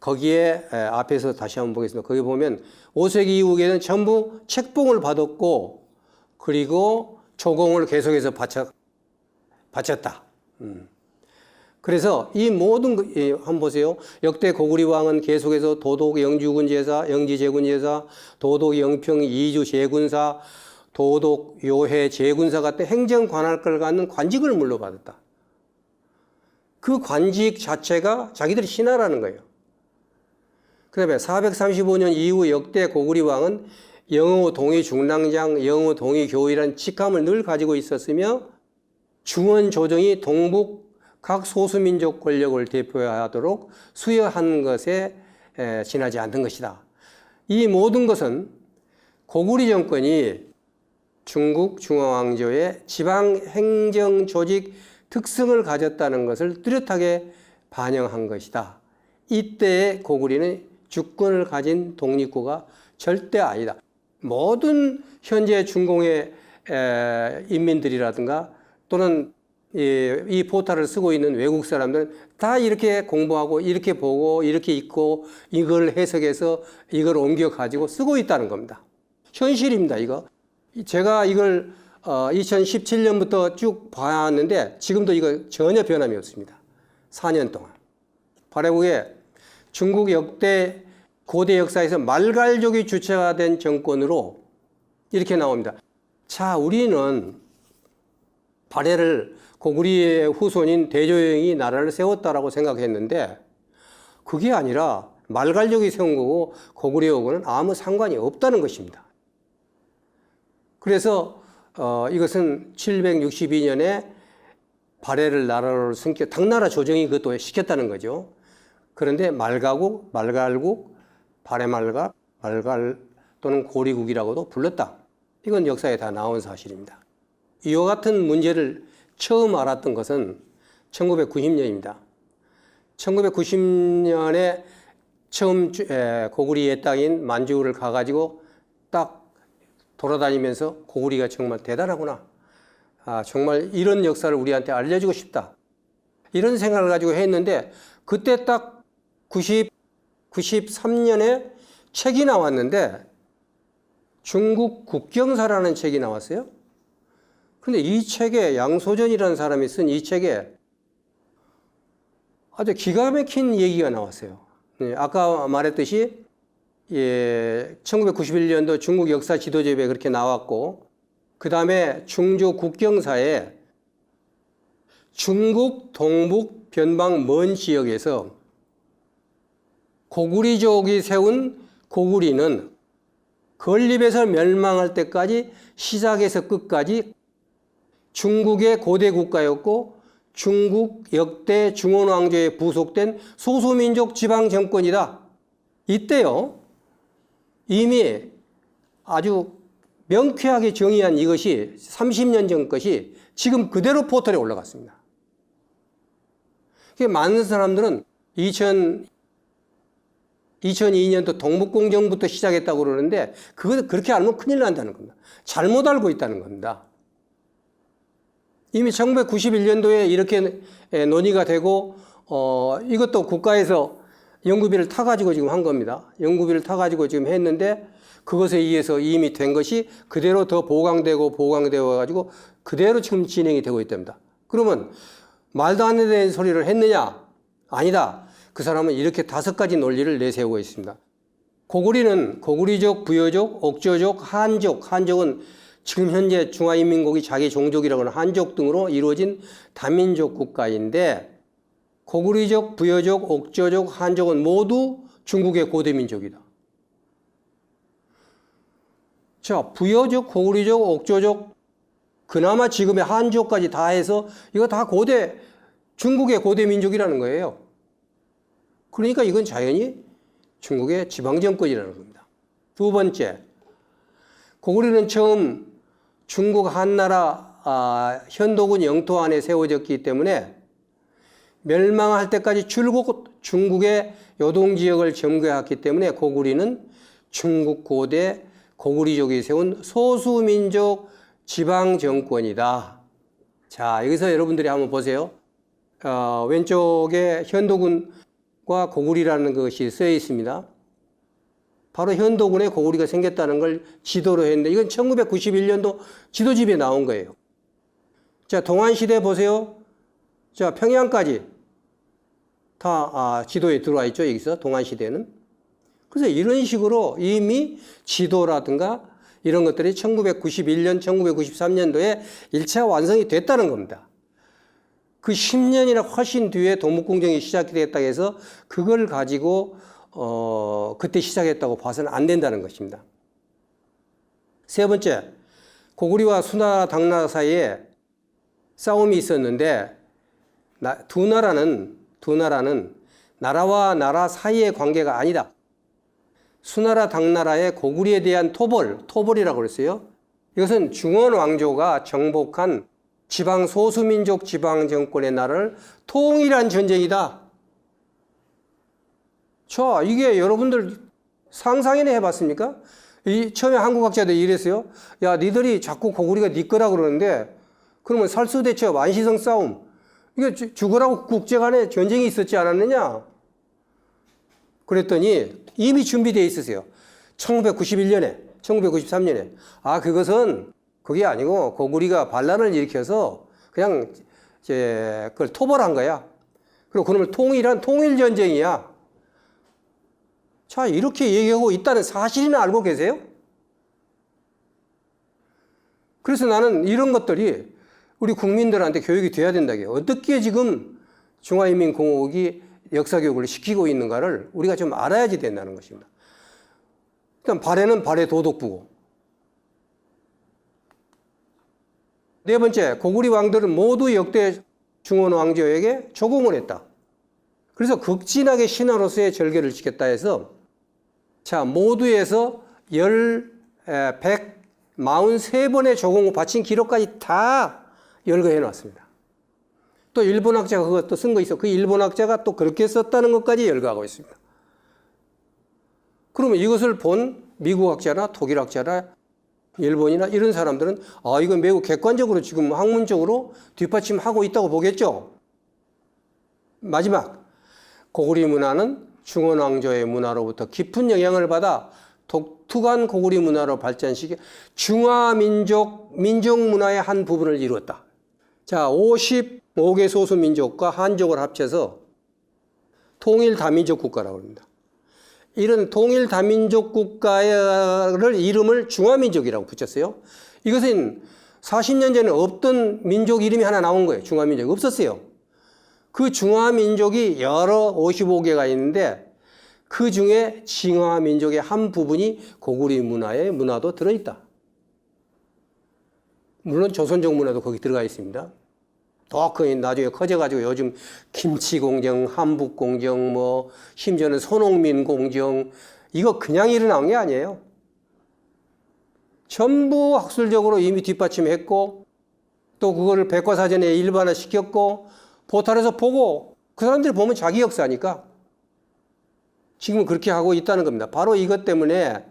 거기에 앞에서 다시 한번 보겠습니다. 거기 보면 5세기 이후에는 전부 책봉을 받았고 그리고 조공을 계속해서 바쳤다. 그래서 이 모든 한번 보세요. 역대 고구리 왕은 계속해서 도독 영주군 제사, 영지 제군 제사, 도독 영평 이주 제군사, 도독 요해 제군사 같은 행정 관할권을 갖는 관직을 물려받았다. 그 관직 자체가 자기들이 신하라는 거예요. 그 다음에 435년 이후 역대 고구리 왕은 영어 동의 중랑장, 영어 동의 교의라는 직함을 늘 가지고 있었으며 중원 조정이 동북 각 소수민족 권력을 대표하도록 수여한 것에 지나지 않는 것이다. 이 모든 것은 고구리 정권이 중국 중화왕조의 지방행정 조직 특성을 가졌다는 것을 뚜렷하게 반영한 것이다. 이때의 고구리는 주권을 가진 독립국가 절대 아니다. 모든 현재 중공의 인민들이라든가 또는 이 포탈을 쓰고 있는 외국 사람들은 다 이렇게 공부하고 이렇게 보고 이렇게 읽고 이걸 해석해서 이걸 옮겨 가지고 쓰고 있다는 겁니다. 현실입니다, 이거. 제가 이걸 2017년부터 쭉 봐왔는데 지금도 이거 전혀 변함이 없습니다. 4년 동안. 바라보기에 중국 역대 고대 역사에서 말갈족이 주체가 된 정권으로 이렇게 나옵니다. 자, 우리는 발해를 고구리의 후손인 대조영이 나라를 세웠다라고 생각했는데 그게 아니라 말갈족이 세운 거고 고구려하고는 아무 상관이 없다는 것입니다. 그래서 이것은 762년에 발해를 나라로 승격, 당나라 조정이 그것도 시켰다는 거죠. 그런데 말가국, 말갈국, 발해말가, 말갈 또는 고리국이라고도 불렀다. 이건 역사에 다 나온 사실입니다. 이와 같은 문제를 처음 알았던 것은 1990년입니다. 1990년에 처음 고구리의 땅인 만주를 가가지고 딱 돌아다니면서 고구리가 정말 대단하구나. 정말 이런 역사를 우리한테 알려주고 싶다. 이런 생각을 가지고 했는데 그때 딱 93년에 책이 나왔는데 중국 국경사라는 책이 나왔어요. 근데 이 책에 양소전이라는 사람이 쓴 이 책에 아주 기가 막힌 얘기가 나왔어요. 아까 말했듯이 1991년도 중국 역사 지도집에 그렇게 나왔고 그 다음에 중조 국경사에 중국 동북 변방 먼 지역에서 고구리족이 세운 고구리는 건립에서 멸망할 때까지 시작에서 끝까지 중국의 고대 국가였고 중국 역대 중원왕조에 부속된 소수민족 지방정권이다. 이때요 이미 아주 명쾌하게 정의한 이것이 30년 전 것이 지금 그대로 포털에 올라갔습니다. 많은 사람들은 2002년도 동북공정부터 시작했다고 그러는데 그렇게 알면 큰일 난다는 겁니다. 잘못 알고 있다는 겁니다. 이미 1991년도에 이렇게 논의가 되고 이것도 국가에서 연구비를 타가지고 지금 한 겁니다. 연구비를 타가지고 지금 했는데 그것에 의해서 이미 된 것이 그대로 더 보강되고 가지고 그대로 지금 진행이 되고 있답니다. 그러면 말도 안 되는 소리를 했느냐? 아니다. 그 사람은 이렇게 5가지 논리를 내세우고 있습니다. 고구리는 고구리족, 부여족, 옥조족, 한족. 한족은 지금 현재 중화인민국이 자기 종족이라고 하는 한족 등으로 이루어진 다민족 국가인데 고구리족, 부여족, 옥조족, 한족은 모두 중국의 고대민족이다. 자, 부여족, 고구리족, 옥조족, 그나마 지금의 한족까지 다 해서 이거 다 중국의 고대민족이라는 거예요. 그러니까 이건 자연히 중국의 지방정권이라는 겁니다. 두 번째, 고구리는 처음 중국 한나라 현도군 영토 안에 세워졌기 때문에 멸망할 때까지 줄곧 중국의 요동지역을 점거했기 때문에 고구리는 중국 고대 고구리족이 세운 소수민족 지방정권이다. 자, 여기서 여러분들이 한번 보세요. 왼쪽에 현도군 고구리라는 것이 쓰여 있습니다. 바로 현도군에 고구리가 생겼다는 걸 지도로 했는데 이건 1991년도 지도집에 나온 거예요. 자, 동안시대 보세요. 자, 평양까지 다 지도에 들어와 있죠. 여기서 동안시대는. 그래서 이런 식으로 이미 지도라든가 이런 것들이 1991년, 1993년도에 1차 완성이 됐다는 겁니다. 그 10년이나 훨씬 뒤에 독목공정이 시작이 됐다고 해서 그걸 가지고 그때 시작했다고 봐서는 안 된다는 것입니다. 세 번째, 고구리와 수나라, 당나라 사이에 싸움이 있었는데 두 나라는 나라와 나라 사이의 관계가 아니다. 수나라, 당나라의 고구리에 대한 토벌이라고 그랬어요. 이것은 중원 왕조가 정복한 지방 소수민족 지방 정권의 나라를 통일한 전쟁이다. 자, 이게 여러분들 상상이나 해봤습니까? 처음에 한국학자들이 이랬어요. 야, 니들이 자꾸 고구리가 니 거라 그러는데 그러면 살수대첩, 안시성 싸움 이게 죽으라고 국제간에 전쟁이 있었지 않았느냐? 그랬더니 이미 준비되어 있으세요. 1991년에, 1993년에. 그것은 그게 아니고 고구리가 반란을 일으켜서 그냥 그걸 토벌한 거야. 그리고 그놈을 통일한 통일전쟁이야. 자, 이렇게 얘기하고 있다는 사실이나 알고 계세요? 그래서 나는 이런 것들이 우리 국민들한테 교육이 돼야 된다고요. 어떻게 지금 중화인민공화국이 역사교육을 시키고 있는가를 우리가 좀 알아야지 된다는 것입니다. 일단 발해는 발해 도덕부고. 네 번째, 고구리 왕들은 모두 역대 중원 왕조에게 조공을 했다. 그래서 극진하게 신하로서의 절개를 지켰다 해서 자, 모두에서 143번의 조공을 바친 기록까지 다 열거해 놨습니다. 또 일본학자가 그것도 쓴 거 있어. 그 일본학자가 또 그렇게 썼다는 것까지 열거하고 있습니다. 그러면 이것을 본 미국학자나 독일학자나 일본이나 이런 사람들은 이건 매우 객관적으로 지금 학문적으로 뒷받침하고 있다고 보겠죠. 마지막, 고구리 문화는 중원 왕조의 문화로부터 깊은 영향을 받아 독특한 고구리 문화로 발전시켜 중화민족 문화의 한 부분을 이루었다. 자, 55개 소수민족과 한족을 합쳐서 통일 다민족 국가라고 합니다. 이런 통일 다민족 국가를 이름을 중화민족이라고 붙였어요. 이것은 40년 전에 없던 민족 이름이 하나 나온 거예요. 중화민족. 없었어요. 그 중화민족이 여러 55개가 있는데 그 중에 중화민족의 한 부분이 고구리 문화의 문화도 들어있다. 물론 조선족 문화도 거기 들어가 있습니다. 더 나중에 커져가지고 요즘 김치공정, 한북공정, 심지어는 손흥민공정, 이거 그냥 일어나온 게 아니에요. 전부 학술적으로 이미 뒷받침했고, 또 그거를 백과사전에 일반화시켰고, 포탈에서 보고, 그 사람들이 보면 자기 역사니까. 지금 그렇게 하고 있다는 겁니다. 바로 이것 때문에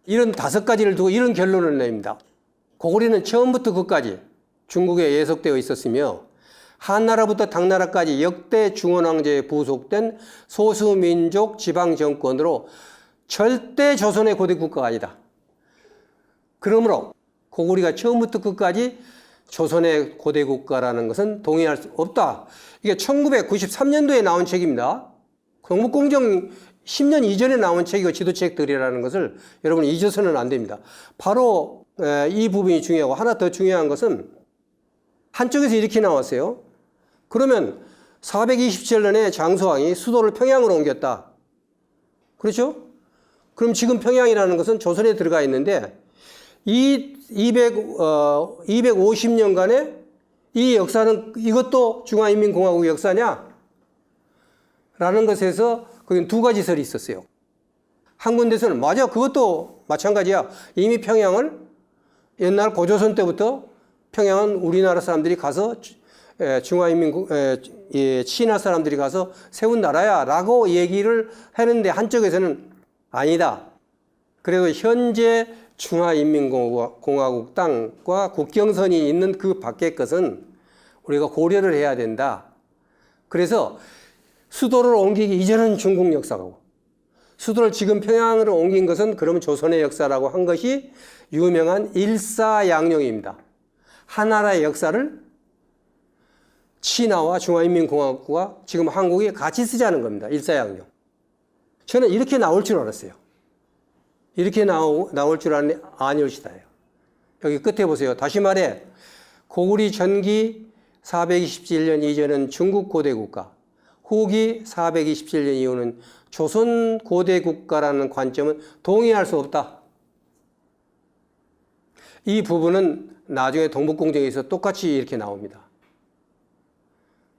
이런 5가지를 두고 이런 결론을 냅니다. 고구리는 처음부터 끝까지 중국에 예속되어 있었으며 한나라부터 당나라까지 역대 중원왕조에 부속된 소수민족 지방정권으로 절대 조선의 고대국가가 아니다. 그러므로 고구리가 처음부터 끝까지 조선의 고대국가라는 것은 동의할 수 없다. 이게 1993년도에 나온 책입니다. 독목공정 10년 이전에 나온 책이고 지도책들이라는 것을 여러분 잊어서는 안 됩니다. 바로 이 부분이 중요하고 하나 더 중요한 것은 한쪽에서 이렇게 나왔어요. 그러면 427년에 장수왕이 수도를 평양으로 옮겼다. 그렇죠? 그럼 지금 평양이라는 것은 조선에 들어가 있는데 이 250년간의 이 역사는 이것도 중화인민공화국 역사냐? 라는 것에서 거기 두 가지 설이 있었어요. 한 군데서는 맞아, 그것도 마찬가지야. 이미 평양을 옛날 고조선 때부터 평양은 우리나라 사람들이 가서 친화 사람들이 가서 세운 나라야 라고 얘기를 하는데 한쪽에서는 아니다. 그래도 현재 중화인민공화국 땅과 국경선이 있는 그 밖의 것은 우리가 고려를 해야 된다. 그래서 수도를 옮기기 이전은 중국 역사고, 수도를 지금 평양으로 옮긴 것은 그러면 조선의 역사라고 한 것이 유명한 일사양령입니다. 하나라의 역사를 친화와 중화인민공화국과 지금 한국이 같이 쓰자는 겁니다. 일사양령. 저는 이렇게 나올 줄 알았어요. 이렇게 나올 줄 아니올시다예요. 여기 끝에 보세요. 다시 말해 고구려 전기 427년 이전은 중국 고대국가, 후기 427년 이후는 조선 고대국가라는 관점은 동의할 수 없다. 이 부분은 나중에 동북공정에서 똑같이 이렇게 나옵니다.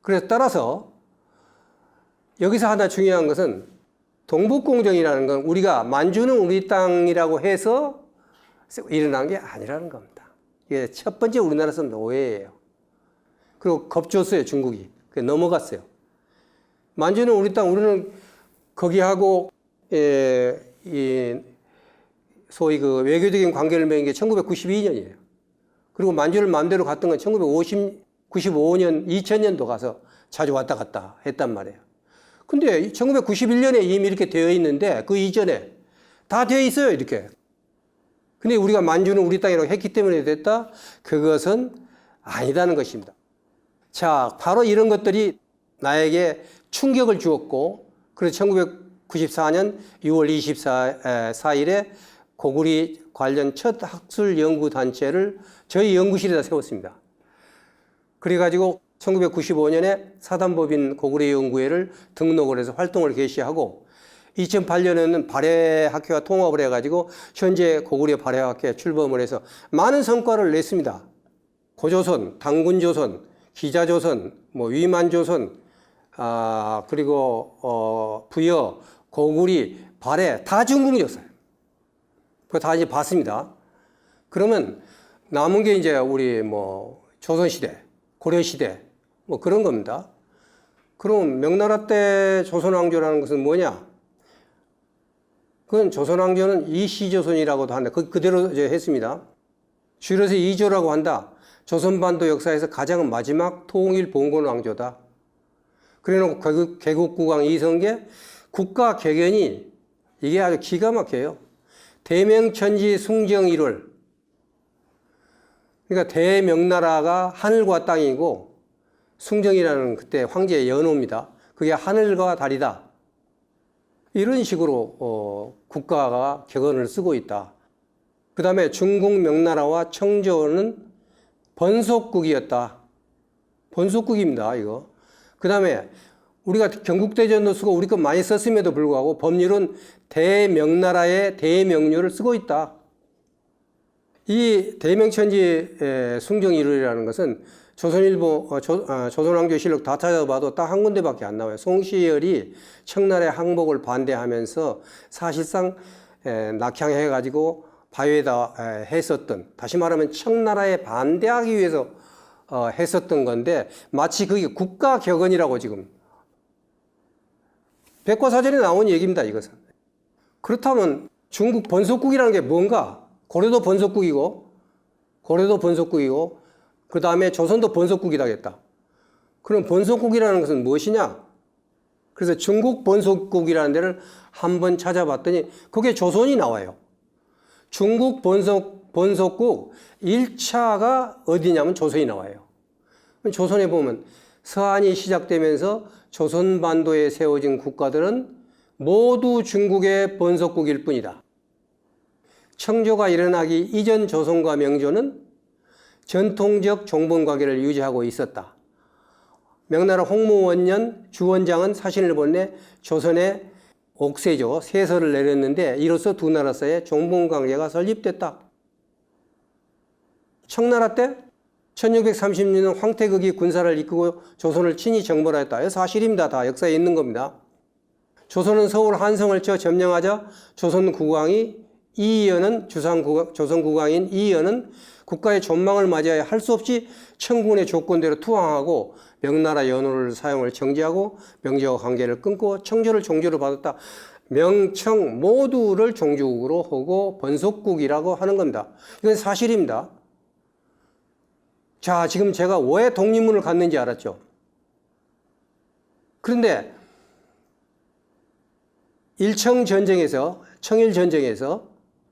그래서 따라서 여기서 하나 중요한 것은 동북공정이라는 건 우리가 만주는 우리 땅이라고 해서 일어난 게 아니라는 겁니다. 이게 첫 번째 우리나라에서 노예예요. 그리고 겁줬어요, 중국이. 넘어갔어요. 만주는 우리 땅, 우리는 거기하고 소위 그 외교적인 관계를 맺은 게 1992년이에요. 그리고 만주를 마음대로 갔던 건 1995년, 2000년도 가서 자주 왔다 갔다 했단 말이에요. 근데 1991년에 이미 이렇게 되어 있는데 그 이전에 다 되어 있어요, 이렇게. 근데 우리가 만주는 우리 땅이라고 했기 때문에 됐다? 그것은 아니다는 것입니다. 자, 바로 이런 것들이 나에게 충격을 주었고, 그래서 1994년 6월 24일에 고구려 관련 첫 학술 연구 단체를 저희 연구실에다 세웠습니다. 그래가지고 1995년에 사단법인 고구려 연구회를 등록을 해서 활동을 개시하고 2008년에는 발해학회와 통합을 해가지고 현재 고구려 발해학회에 출범을 해서 많은 성과를 냈습니다. 고조선, 당군조선, 기자조선, 위만조선, 그리고 부여, 고구려, 발해 다 중국 역사예요. 그거 다 이제 봤습니다. 그러면 남은 게 이제 우리 조선시대, 고려시대 그런 겁니다. 그럼 명나라 때 조선왕조라는 것은 뭐냐? 그건 조선왕조는 이시조선이라고도 한다. 그대로 이제 했습니다. 줄여서 이조라고 한다. 조선반도 역사에서 가장 마지막 통일 봉건 왕조다. 그래놓고 개국국왕 이성계 국가 개견이 이게 아주 기가 막혀요. 대명천지 숭정일월. 그러니까 대명나라가 하늘과 땅이고 숭정이라는 그때 황제의 연호입니다. 그게 하늘과 달이다. 이런 식으로 국가가 격언을 쓰고 있다. 그 다음에 중국 명나라와 청조는 번속국이었다. 번속국입니다, 이거. 그 다음에 우리가 경국대전도 쓰고 우리 거 많이 썼음에도 불구하고 법률은 대명나라의 대명료를 쓰고 있다. 이 대명천지 숭정일월이라는 것은 조선일보, 조선왕조실록 다 찾아봐도 딱 한 군데밖에 안 나와요. 송시열이 청나라의 항복을 반대하면서 사실상 낙향해가지고 바위에다 했었던, 다시 말하면 청나라에 반대하기 위해서 했었던 건데 마치 그게 국가격언이라고 지금 백과사전에 나온 얘기입니다, 이것은. 그렇다면 중국 번속국이라는 게 뭔가? 고려도 번속국이고 그 다음에 조선도 번속국이라겠다. 그럼 번속국이라는 것은 무엇이냐? 그래서 중국 번속국이라는 데를 한번 찾아봤더니 그게 조선이 나와요. 중국 번속국 1차가 어디냐면 조선이 나와요. 조선에 보면 서한이 시작되면서 조선반도에 세워진 국가들은 모두 중국의 번속국일 뿐이다. 청조가 일어나기 이전 조선과 명조는 전통적 종본관계를 유지하고 있었다. 명나라 홍무원년 주원장은 사신을 보내 조선에 옥세조, 세서를 내렸는데 이로써 두 나라 사이에 종본관계가 설립됐다. 청나라 때 1630년 황태극이 군사를 이끌고 조선을 친히 정벌하였다. 이거 사실입니다. 다 역사에 있는 겁니다. 조선은 서울 한성을 쳐 점령하자 조선 국왕이 이의연은 조선 국왕인 이의연은 국가의 전망을 맞이하여 할 수 없이 청군의 조건대로 투항하고 명나라 연호를 사용을 정지하고 명제와 관계를 끊고 청조를 종조로 받았다. 명청 모두를 종주국으로 하고 번속국이라고 하는 겁니다. 이건 사실입니다. 자, 지금 제가 왜 독립문을 갖는지 알았죠? 그런데 일청전쟁에서, 청일전쟁에서,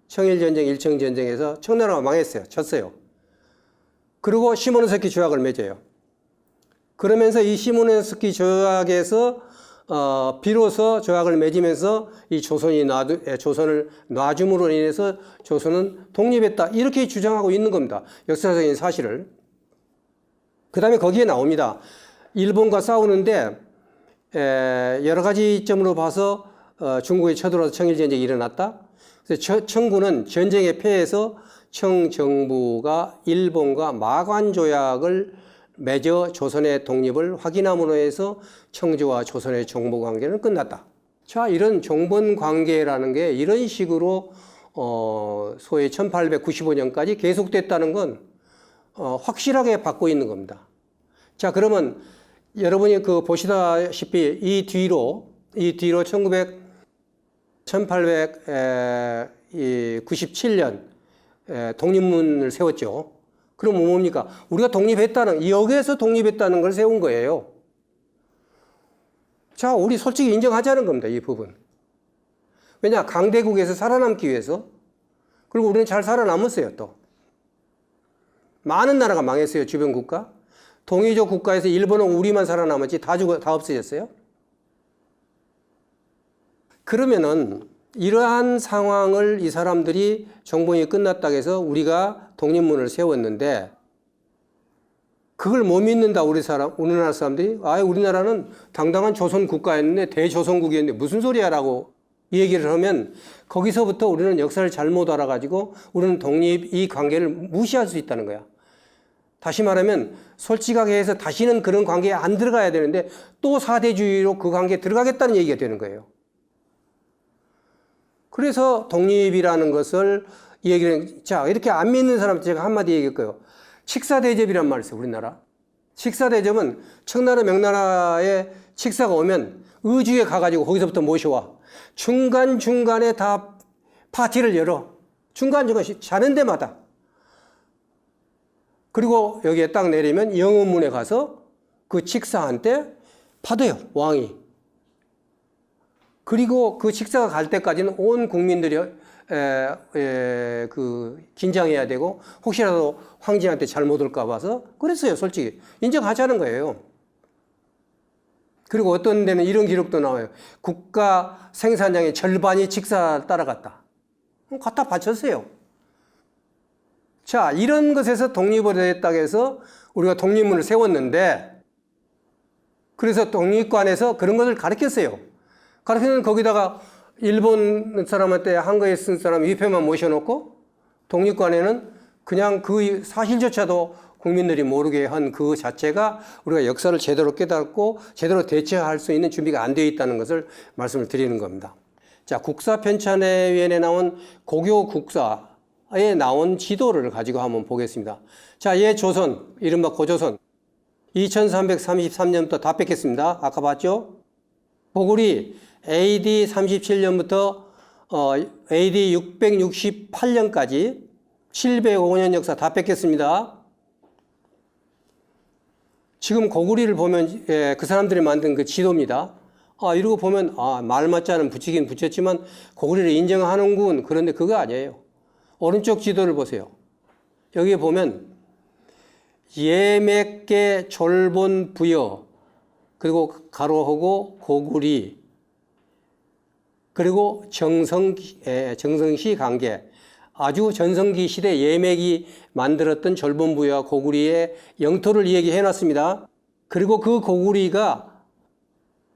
청일전쟁, 일청전쟁에서 청나라가 망했어요. 졌어요. 그리고 시모노세키 조약을 맺어요. 그러면서 이 시모노세키 조약에서 비로소 조약을 맺으면서 이 조선을 놔줌으로 인해서 조선은 독립했다. 이렇게 주장하고 있는 겁니다. 역사적인 사실을. 그 다음에 거기에 나옵니다. 일본과 싸우는데 여러 가지 점으로 봐서 중국이 쳐들어와서 청일전쟁이 일어났다. 그래서 청군은 전쟁에 패해서 청정부가 일본과 마관조약을 맺어 조선의 독립을 확인함으로 해서 청주와 조선의 정보관계는 끝났다. 자, 이런 종본관계라는 게 이런 식으로 소위 1895년까지 계속됐다는 건 확실하게 받고 있는 겁니다. 자, 그러면 여러분이 보시다시피 이 뒤로 1897년 독립문을 세웠죠. 그럼 뭡니까? 우리가 여기에서 독립했다는 걸 세운 거예요. 자, 우리 솔직히 인정하자는 겁니다, 이 부분. 왜냐? 강대국에서 살아남기 위해서. 그리고 우리는 잘 살아남았어요, 또. 많은 나라가 망했어요, 주변 국가. 동이족 국가에서 일본은 우리만 살아남았지 다 없어졌어요. 그러면은 이러한 상황을 이 사람들이 정복이 끝났다고 해서 우리가 독립문을 세웠는데 그걸 못 믿는다, 우리나라 사람들이. 우리나라는 당당한 조선 국가였는데 대조선국이었는데 무슨 소리야 라고 얘기를 하면 거기서부터 우리는 역사를 잘못 알아가지고 우리는 독립 이 관계를 무시할 수 있다는 거야. 다시 말하면 솔직하게 해서 다시는 그런 관계에 안 들어가야 되는데 또 사대주의로 그 관계에 들어가겠다는 얘기가 되는 거예요. 그래서 독립이라는 것을 자, 이렇게 안 믿는 사람한테 제가 한마디 얘기할 거예요. 칙사대접이란 말이 있어요, 우리나라. 칙사대접은 청나라, 명나라에 칙사가 오면 의주에 가가지고 거기서부터 모셔와. 중간중간에 다 파티를 열어. 중간중간 자는 데마다. 그리고 여기에 딱 내리면 영음문에 가서 그 칙사한테 받아요, 왕이. 그리고 그 칙사가 갈 때까지는 온 국민들이 긴장해야 되고 혹시라도 황제한테 잘못 올까 봐서 그랬어요, 솔직히. 인정하자는 거예요. 그리고 어떤 데는 이런 기록도 나와요. 국가 생산량의 절반이 칙사 따라갔다. 갖다 바쳤어요. 자, 이런 것에서 독립을 했다고 해서 우리가 독립문을 세웠는데 그래서 독립관에서 그런 것을 가르쳤어요. 가르치는 거기다가 일본 사람한테 한국에 쓴 사람 위패만 모셔놓고 독립관에는 그냥 그 사실조차도 국민들이 모르게 한 그 자체가 우리가 역사를 제대로 깨닫고 제대로 대처할 수 있는 준비가 안 되어 있다는 것을 말씀을 드리는 겁니다. 자, 국사편찬회위원회에 나온 고교 국사에 나온 지도를 가지고 한번 보겠습니다. 자, 조선, 이른바 고조선. 2333년부터 다 뺏겼습니다. 아까 봤죠? 고구리 AD 37년부터 AD 668년까지 705년 역사 다 뺏겼습니다. 지금 고구리를 보면 그 사람들이 만든 그 지도입니다. 이러고 보면 말 맞자는 붙이긴 붙였지만 고구리를 인정하는군. 그런데 그거 아니에요. 오른쪽 지도를 보세요. 여기에 보면 예맥계 졸본 부여 그리고 가로하고 고구리 그리고 정성시 관계, 아주 전성기 시대 예맥이 만들었던 졸본부여와 고구리의 영토를 얘기해 놨습니다. 그리고 그 고구리가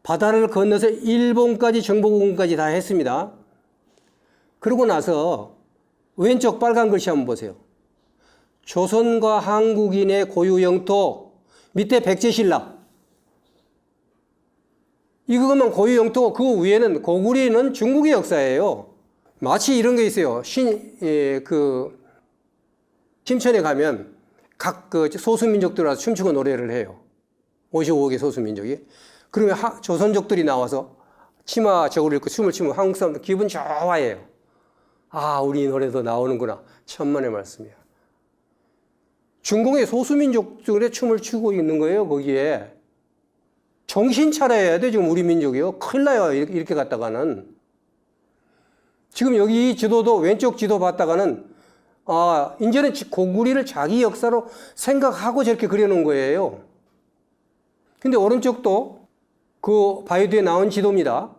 바다를 건너서 일본까지 정복운까지 다 했습니다. 그러고 나서 왼쪽 빨간 글씨 한번 보세요. 조선과 한국인의 고유 영토, 밑에 백제신라. 이거만 고유 영토고 그 위에는 고구리는 중국의 역사예요. 마치 이런 게 있어요. 심천에 가면 각 소수민족들 와서 춤추고 노래를 해요. 55개 소수민족이. 그러면 조선족들이 나와서 치마 저고를 입고 춤을 추면 한국 사람들 기분 좋아해요. 우리 노래도 나오는구나. 천만의 말씀이야. 중국의 소수민족들의 춤을 추고 있는 거예요, 거기에. 정신 차려야 돼, 지금 우리 민족이요. 큰일 나요, 이렇게 갔다가는. 지금 여기 지도도 왼쪽 지도 봤다가는 이제는 고구리를 자기 역사로 생각하고 저렇게 그려놓은 거예요. 근데 오른쪽도 그 바이두에 나온 지도입니다.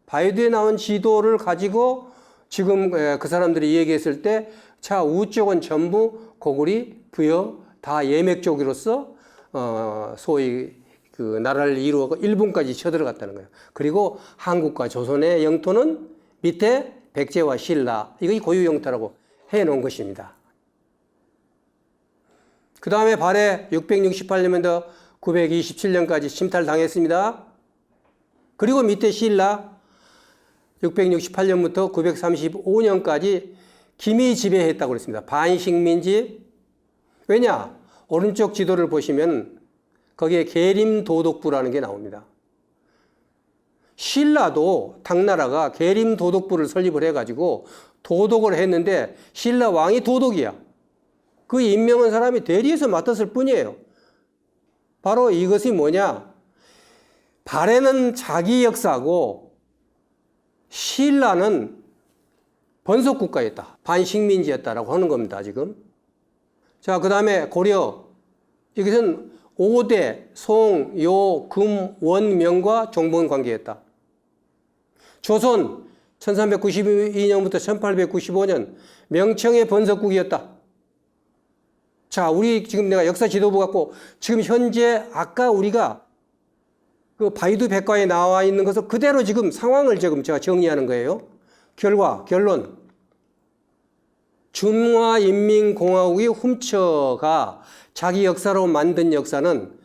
바이두에 나온 지도를 가지고 지금 그 사람들이 얘기했을 때, 자, 우쪽은 전부 고구리, 부여, 다 예맥족으로서 소위 그 나라를 이루어 일본까지 쳐들어갔다는 거예요. 그리고 한국과 조선의 영토는 밑에 백제와 신라, 이거 고유 영토라고 해놓은 것입니다. 그 다음에 발해 668년부터 927년까지 침탈당했습니다. 그리고 밑에 신라 668년부터 935년까지 김이 지배했다고 그랬습니다. 반식민지. 왜냐? 오른쪽 지도를 보시면 거기에 계림도독부라는 게 나옵니다. 신라도 당나라가 계림도독부를 설립을 해가지고 도독을 했는데 신라 왕이 도독이야. 그 임명한 사람이 대리해서 맡았을 뿐이에요. 바로 이것이 뭐냐? 발해는 자기 역사고 신라는 번속국가였다. 반식민지였다라고 하는 겁니다, 지금. 자, 그 다음에 고려. 이것은 5대 송, 요, 금, 원, 명과 종본 관계였다. 조선 1392년부터 1895년 명청의 번속국이었다. 자, 우리 지금 내가 역사 지도부 갖고 지금 현재 아까 우리가 그 바이두 백과에 나와 있는 것을 그대로 지금 상황을 지금 제가 정리하는 거예요. 결론. 중화인민공화국이 훔쳐가 자기 역사로 만든 역사는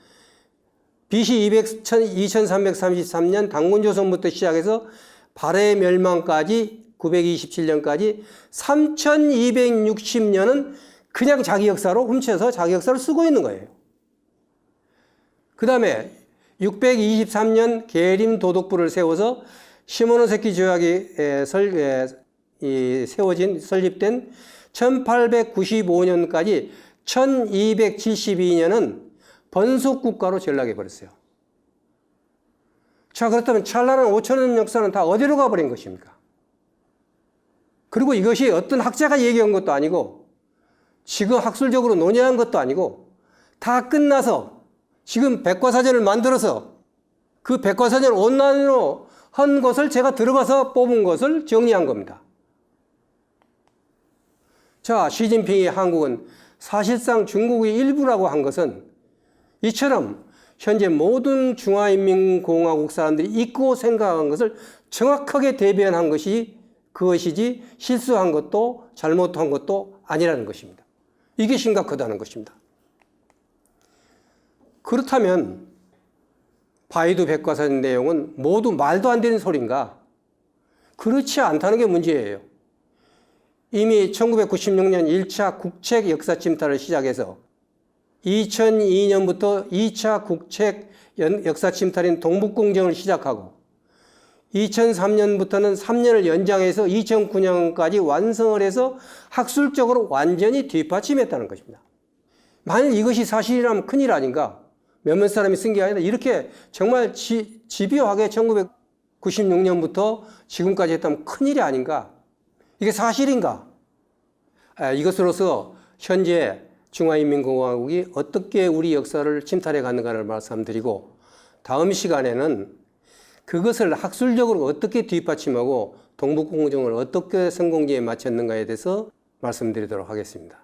BC 2333년 당군조선부터 시작해서 발해 멸망까지 927년까지 3260년은 그냥 자기 역사로 훔쳐서 자기 역사를 쓰고 있는 거예요. 그 다음에 623년 계림도독부를 세워서 시모노세키 조약이 설립된 1895년까지 1272년은 번속국가로 전락해버렸어요. 자, 그렇다면 찬란한 5천년 역사는 다 어디로 가버린 것입니까? 그리고 이것이 어떤 학자가 얘기한 것도 아니고 지금 학술적으로 논의한 것도 아니고 다 끝나서 지금 백과사전을 만들어서 그 백과사전 온라인으로 한 것을 제가 들어가서 뽑은 것을 정리한 겁니다. 자, 시진핑이 한국은 사실상 중국의 일부라고 한 것은 이처럼 현재 모든 중화인민공화국 사람들이 잊고 생각한 것을 정확하게 대변한 것이 그것이지 실수한 것도 잘못한 것도 아니라는 것입니다. 이게 심각하다는 것입니다. 그렇다면 바이두 백과사전 내용은 모두 말도 안 되는 소린가? 그렇지 않다는 게 문제예요. 이미 1996년 1차 국책 역사 침탈을 시작해서 2002년부터 2차 국책 역사 침탈인 동북공정을 시작하고 2003년부터는 3년을 연장해서 2009년까지 완성을 해서 학술적으로 완전히 뒷받침했다는 것입니다. 만일 이것이 사실이라면 큰일 아닌가? 몇몇 사람이 쓴 게 아니라 이렇게 정말 집요하게 1996년부터 지금까지 했다면 큰일이 아닌가? 이게 사실인가? 이것으로서 현재 중화인민공화국이 어떻게 우리 역사를 침탈해 갔는가를 말씀드리고 다음 시간에는 그것을 학술적으로 어떻게 뒷받침하고 동북공정을 어떻게 성공기에 마쳤는가에 대해서 말씀드리도록 하겠습니다.